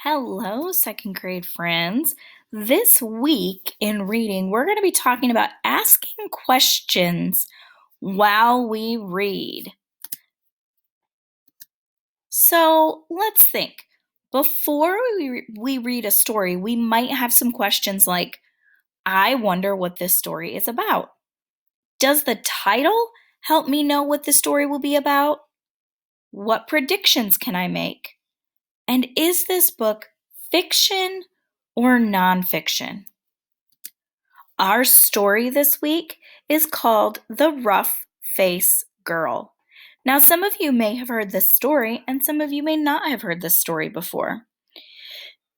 Hello, second grade friends. This week in reading, we're going to be talking about asking questions while we read. So let's think. Before we read a story, we might have some questions like, I wonder what this story is about. Does the title help me know what the story will be about? What predictions can I make? And is this book fiction or nonfiction? Our story this week is called The Rough Face Girl. Now, some of you may have heard this story, and some of you may not have heard this story before.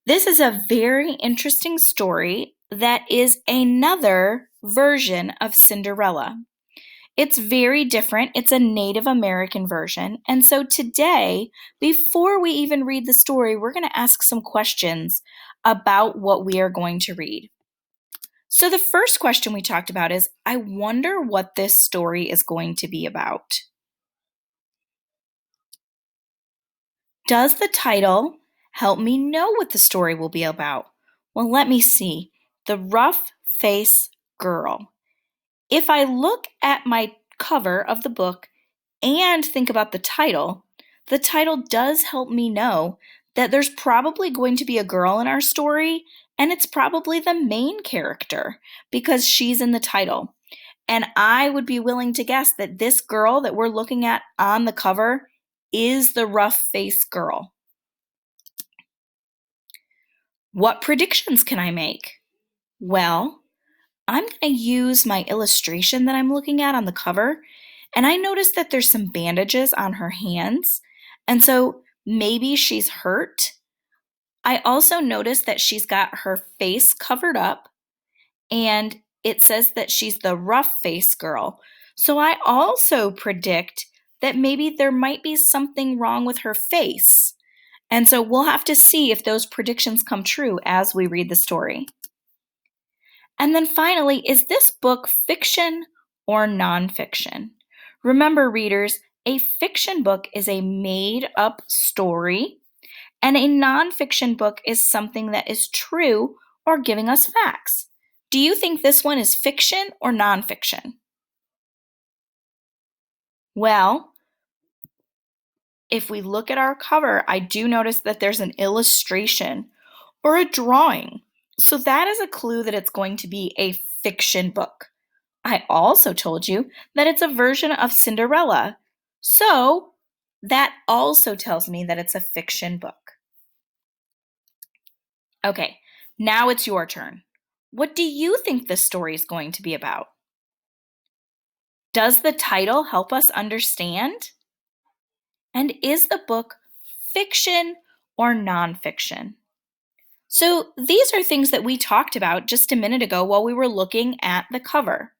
This is a very interesting story that is another version of Cinderella. It's very different. It's a Native American version. And so today, before we even read the story, we're going to ask some questions about what we are going to read. So the first question we talked about is, I wonder what this story is going to be about. Does the title help me know what the story will be about? Well, let me see. The Rough Face Girl. If I look at my cover of the book and think about the title does help me know that there's probably going to be a girl in our story, and it's probably the main character because she's in the title. And I would be willing to guess that this girl that we're looking at on the cover is the rough face girl. What predictions can I make? Well, I'm going to use my illustration that I'm looking at on the cover, and I noticed that there's some bandages on her hands, and so maybe she's hurt. I also noticed that she's got her face covered up, and it says that she's the rough face girl. So I also predict that maybe there might be something wrong with her face. And so we'll have to see if those predictions come true as we read the story. And then finally, is this book fiction or nonfiction? Remember, readers, a fiction book is a made-up story, and a nonfiction book is something that is true or giving us facts. Do you think this one is fiction or nonfiction? Well, if we look at our cover, I do notice that there's an illustration or a drawing. So that is a clue that it's going to be a fiction book. I also told you that it's a version of Cinderella. So that also tells me that it's a fiction book. Okay, now it's your turn. What do you think this story is going to be about? Does the title help us understand? And is the book fiction or nonfiction? So these are things that we talked about just a minute ago while we were looking at the cover.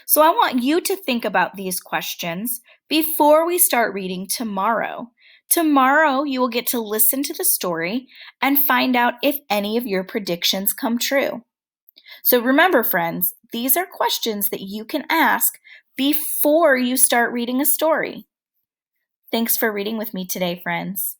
So I want you to think about these questions before we start reading tomorrow. Tomorrow, you will get to listen to the story and find out if any of your predictions come true. So remember, friends, these are questions that you can ask before you start reading a story. Thanks for reading with me today, friends.